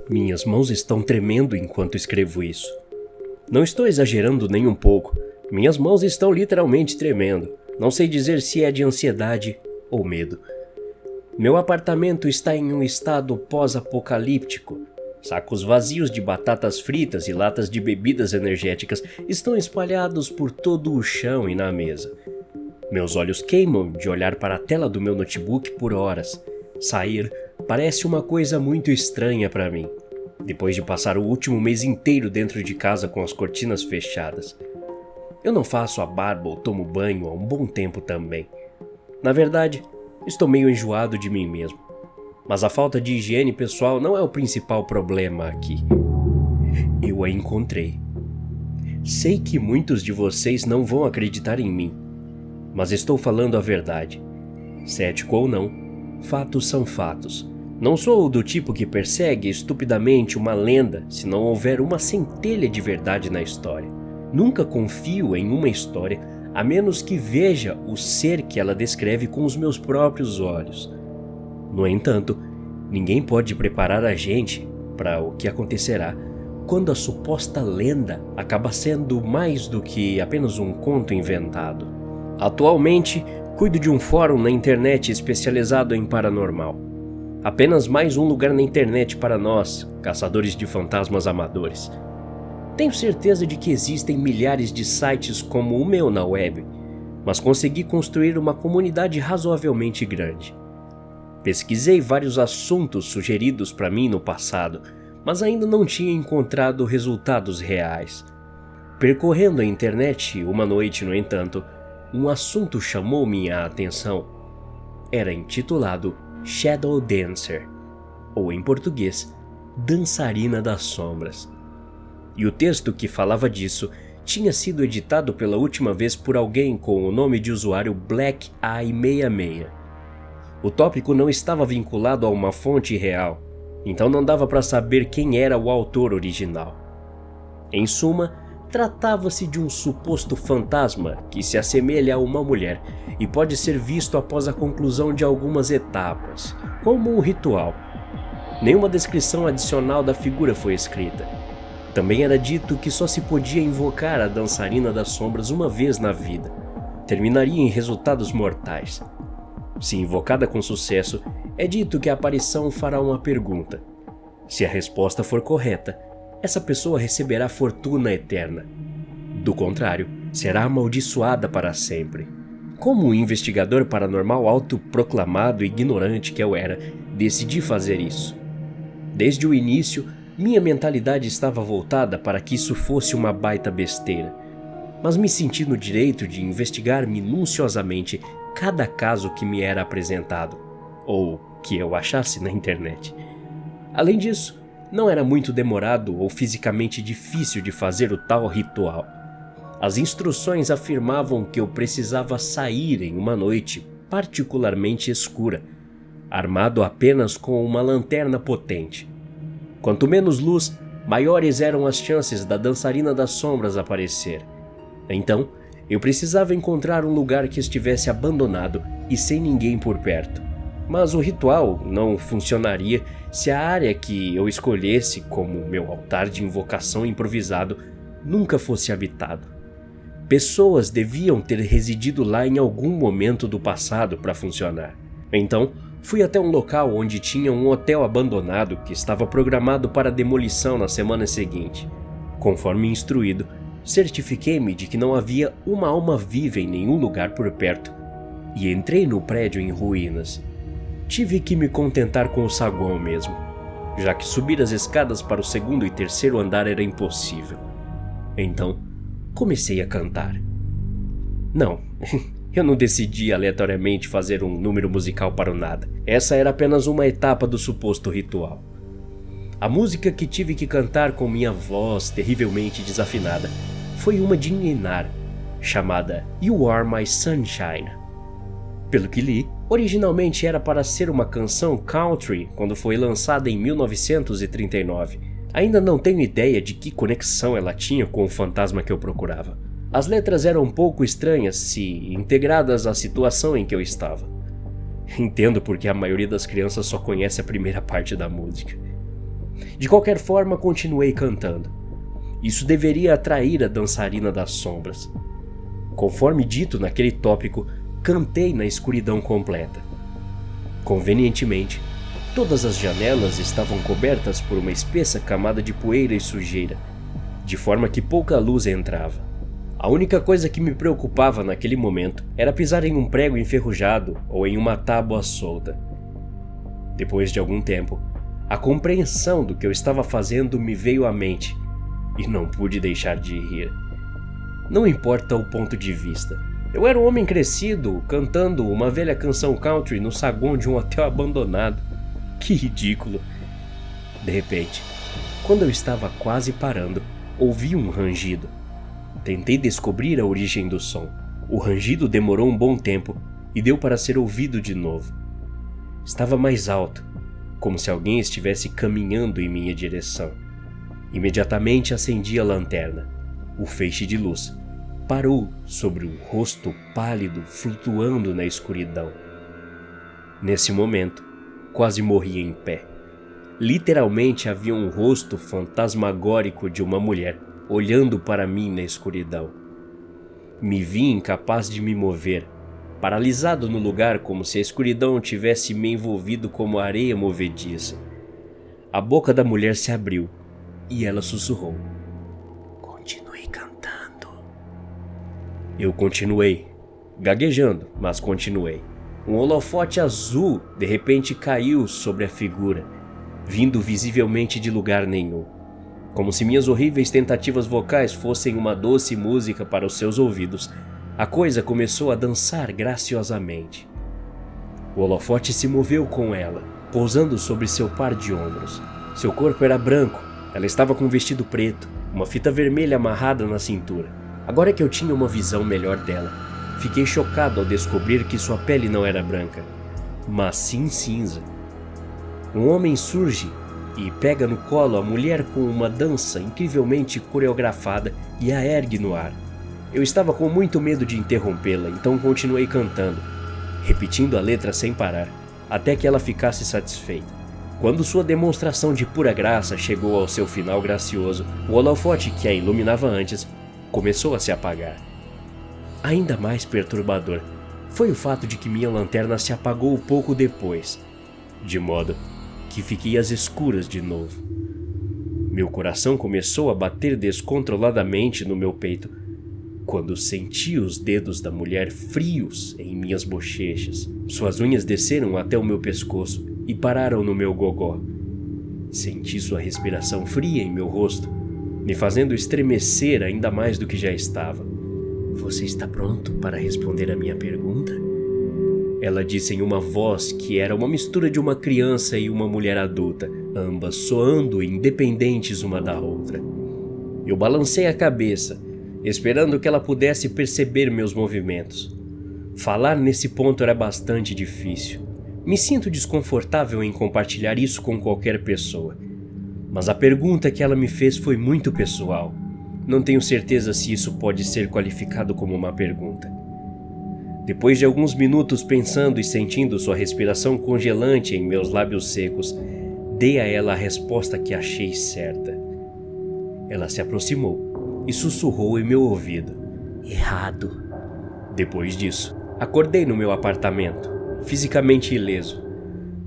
Minhas mãos estão tremendo enquanto escrevo isso. Não estou exagerando nem um pouco. Minhas mãos estão literalmente tremendo. Não sei dizer se é de ansiedade ou medo. Meu apartamento está em um estado pós-apocalíptico. Sacos vazios de batatas fritas e latas de bebidas energéticas estão espalhados por todo o chão e na mesa. Meus olhos queimam de olhar para a tela do meu notebook por horas. Sair parece uma coisa muito estranha para mim, depois de passar o último mês inteiro dentro de casa com as cortinas fechadas. Eu não faço a barba ou tomo banho há um bom tempo também. Na verdade, estou meio enjoado de mim mesmo. Mas a falta de higiene pessoal não é o principal problema aqui. Eu a encontrei. Sei que muitos de vocês não vão acreditar em mim, mas estou falando a verdade. Cético ou não, fatos são fatos. Não sou do tipo que persegue estupidamente uma lenda se não houver uma centelha de verdade na história. Nunca confio em uma história a menos que veja o ser que ela descreve com os meus próprios olhos. No entanto, ninguém pode preparar a gente para o que acontecerá quando a suposta lenda acaba sendo mais do que apenas um conto inventado. Atualmente, cuido de um fórum na internet especializado em paranormal. Apenas mais um lugar na internet para nós, caçadores de fantasmas amadores. Tenho certeza de que existem milhares de sites como o meu na web, mas consegui construir uma comunidade razoavelmente grande. Pesquisei vários assuntos sugeridos para mim no passado, mas ainda não tinha encontrado resultados reais. Percorrendo a internet uma noite, no entanto, um assunto chamou minha atenção. Era intitulado Shadow Dancer, ou em português, Dançarina das Sombras. E o texto que falava disso tinha sido editado pela última vez por alguém com o nome de usuário Black Eye 66. O tópico não estava vinculado a uma fonte real, então não dava para saber quem era o autor original. Em suma, tratava-se de um suposto fantasma que se assemelha a uma mulher e pode ser visto após a conclusão de algumas etapas, como um ritual. Nenhuma descrição adicional da figura foi escrita. Também era dito que só se podia invocar a dançarina das sombras uma vez na vida. Terminaria em resultados mortais. Se invocada com sucesso, é dito que a aparição fará uma pergunta. Se a resposta for correta, essa pessoa receberá fortuna eterna. Do contrário, será amaldiçoada para sempre. Como um investigador paranormal autoproclamado e ignorante que eu era, decidi fazer isso. Desde o início, minha mentalidade estava voltada para que isso fosse uma baita besteira, mas me senti no direito de investigar minuciosamente cada caso que me era apresentado, ou que eu achasse na internet. Além disso, não era muito demorado ou fisicamente difícil de fazer o tal ritual. As instruções afirmavam que eu precisava sair em uma noite particularmente escura, armado apenas com uma lanterna potente. Quanto menos luz, maiores eram as chances da dançarina das sombras aparecer. Então, eu precisava encontrar um lugar que estivesse abandonado e sem ninguém por perto. Mas o ritual não funcionaria se a área que eu escolhesse como meu altar de invocação improvisado nunca fosse habitado. Pessoas deviam ter residido lá em algum momento do passado para funcionar. Então, fui até um local onde tinha um hotel abandonado que estava programado para demolição na semana seguinte. Conforme instruído, certifiquei-me de que não havia uma alma viva em nenhum lugar por perto e entrei no prédio em ruínas. Tive que me contentar com o saguão mesmo, já que subir as escadas para o segundo e terceiro andar era impossível. Então, comecei a cantar. Não, eu não decidi aleatoriamente fazer um número musical para o nada. Essa era apenas uma etapa do suposto ritual. A música que tive que cantar com minha voz terrivelmente desafinada foi uma de ninar, chamada You Are My Sunshine. Pelo que li, originalmente era para ser uma canção country quando foi lançada em 1939. Ainda não tenho ideia de que conexão ela tinha com o fantasma que eu procurava. As letras eram um pouco estranhas se integradas à situação em que eu estava. Entendo porque a maioria das crianças só conhece a primeira parte da música. De qualquer forma, continuei cantando. Isso deveria atrair a dançarina das sombras. Conforme dito naquele tópico, cantei na escuridão completa. Convenientemente, todas as janelas estavam cobertas por uma espessa camada de poeira e sujeira, de forma que pouca luz entrava. A única coisa que me preocupava naquele momento era pisar em um prego enferrujado ou em uma tábua solta. Depois de algum tempo, a compreensão do que eu estava fazendo me veio à mente e não pude deixar de rir. Não importa o ponto de vista. Eu era um homem crescido, cantando uma velha canção country no saguão de um hotel abandonado. Que ridículo! De repente, quando eu estava quase parando, ouvi um rangido. Tentei descobrir a origem do som. O rangido demorou um bom tempo e deu para ser ouvido de novo. Estava mais alto, como se alguém estivesse caminhando em minha direção. Imediatamente acendi a lanterna. O feixe de luz parou sobre um rosto pálido flutuando na escuridão. Nesse momento, quase morri em pé. Literalmente havia um rosto fantasmagórico de uma mulher olhando para mim na escuridão. Me vi incapaz de me mover, paralisado no lugar como se a escuridão tivesse me envolvido como areia movediça. A boca da mulher se abriu e ela sussurrou: "Continue cantando." Eu continuei, gaguejando, mas continuei. Um holofote azul de repente caiu sobre a figura, vindo visivelmente de lugar nenhum, como se minhas horríveis tentativas vocais fossem uma doce música para os seus ouvidos. A coisa começou a dançar graciosamente. O holofote se moveu com ela, pousando sobre seu par de ombros. Seu corpo era branco, ela estava com um vestido preto, uma fita vermelha amarrada na cintura. Agora que eu tinha uma visão melhor dela, fiquei chocado ao descobrir que sua pele não era branca, mas sim cinza. Um homem surge e pega no colo a mulher com uma dança incrivelmente coreografada e a ergue no ar. Eu estava com muito medo de interrompê-la, então continuei cantando, repetindo a letra sem parar, até que ela ficasse satisfeita. Quando sua demonstração de pura graça chegou ao seu final gracioso, o holofote que a iluminava antes começou a se apagar. Ainda mais perturbador foi o fato de que minha lanterna se apagou pouco depois, de modo que fiquei às escuras de novo. Meu coração começou a bater descontroladamente no meu peito, quando senti os dedos da mulher frios em minhas bochechas. Suas unhas desceram até o meu pescoço e pararam no meu gogó. Senti sua respiração fria em meu rosto, me fazendo estremecer ainda mais do que já estava. "Você está pronto para responder a minha pergunta?" Ela disse em uma voz que era uma mistura de uma criança e uma mulher adulta, ambas soando independentes uma da outra. Eu balancei a cabeça, esperando que ela pudesse perceber meus movimentos. Falar nesse ponto era bastante difícil. Me sinto desconfortável em compartilhar isso com qualquer pessoa. Mas a pergunta que ela me fez foi muito pessoal. Não tenho certeza se isso pode ser qualificado como uma pergunta. Depois de alguns minutos pensando e sentindo sua respiração congelante em meus lábios secos, dei a ela a resposta que achei certa. Ela se aproximou e sussurrou em meu ouvido: "Errado." Depois disso, acordei no meu apartamento, fisicamente ileso.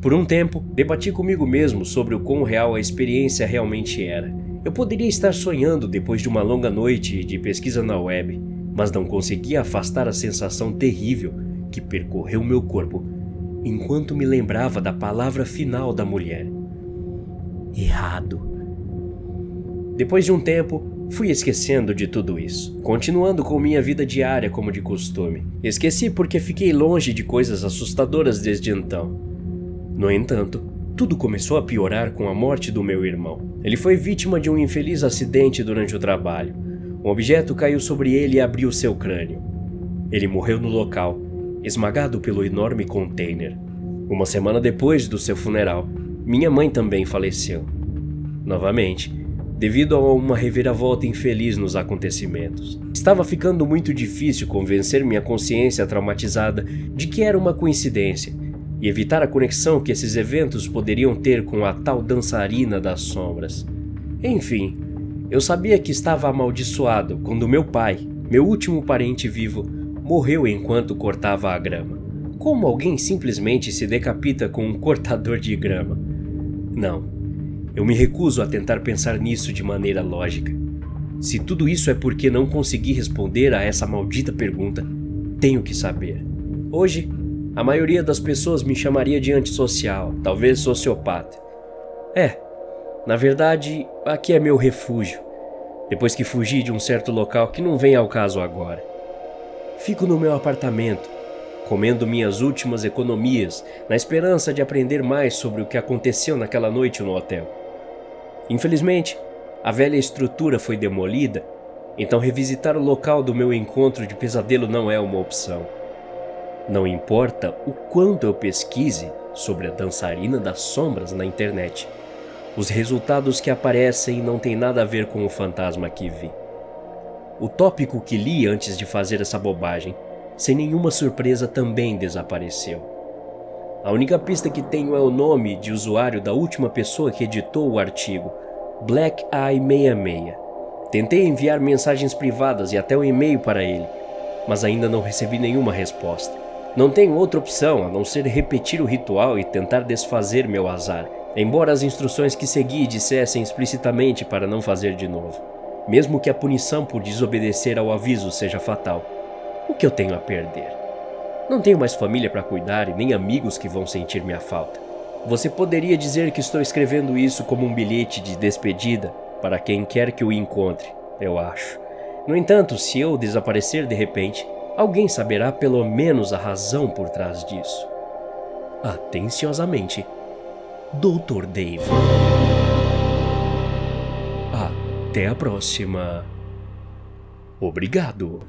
Por um tempo, debati comigo mesmo sobre o quão real a experiência realmente era. Eu poderia estar sonhando depois de uma longa noite de pesquisa na web, mas não conseguia afastar a sensação terrível que percorreu meu corpo enquanto me lembrava da palavra final da mulher: "Errado." Depois de um tempo, fui esquecendo de tudo isso, continuando com minha vida diária como de costume. Esqueci porque fiquei longe de coisas assustadoras desde então. No entanto, tudo começou a piorar com a morte do meu irmão. Ele foi vítima de um infeliz acidente durante o trabalho. Um objeto caiu sobre ele e abriu seu crânio. Ele morreu no local, esmagado pelo enorme container. Uma semana depois do seu funeral, minha mãe também faleceu. Novamente, devido a uma reviravolta infeliz nos acontecimentos. Estava ficando muito difícil convencer minha consciência traumatizada de que era uma coincidência, e evitar a conexão que esses eventos poderiam ter com a tal dançarina das sombras. Enfim, eu sabia que estava amaldiçoado quando meu pai, meu último parente vivo, morreu enquanto cortava a grama. Como alguém simplesmente se decapita com um cortador de grama? Não, eu me recuso a tentar pensar nisso de maneira lógica. Se tudo isso é porque não consegui responder a essa maldita pergunta, tenho que saber. Hoje, a maioria das pessoas me chamaria de antissocial, talvez sociopata. Na verdade, aqui é meu refúgio, depois que fugi de um certo local que não vem ao caso agora. Fico no meu apartamento, comendo minhas últimas economias, na esperança de aprender mais sobre o que aconteceu naquela noite no hotel. Infelizmente, a velha estrutura foi demolida, então revisitar o local do meu encontro de pesadelo não é uma opção. Não importa o quanto eu pesquise sobre a dançarina das sombras na internet, os resultados que aparecem não têm nada a ver com o fantasma que vi. O tópico que li antes de fazer essa bobagem, sem nenhuma surpresa, também desapareceu. A única pista que tenho é o nome de usuário da última pessoa que editou o artigo, Black Eye 66. Tentei enviar mensagens privadas e até um e-mail para ele, mas ainda não recebi nenhuma resposta. Não tenho outra opção a não ser repetir o ritual e tentar desfazer meu azar, embora as instruções que segui dissessem explicitamente para não fazer de novo. Mesmo que a punição por desobedecer ao aviso seja fatal, o que eu tenho a perder? Não tenho mais família para cuidar e nem amigos que vão sentir minha falta. Você poderia dizer que estou escrevendo isso como um bilhete de despedida para quem quer que o encontre, eu acho. No entanto, se eu desaparecer de repente, alguém saberá pelo menos a razão por trás disso. Atenciosamente, Dr. Dave. Até a próxima. Obrigado.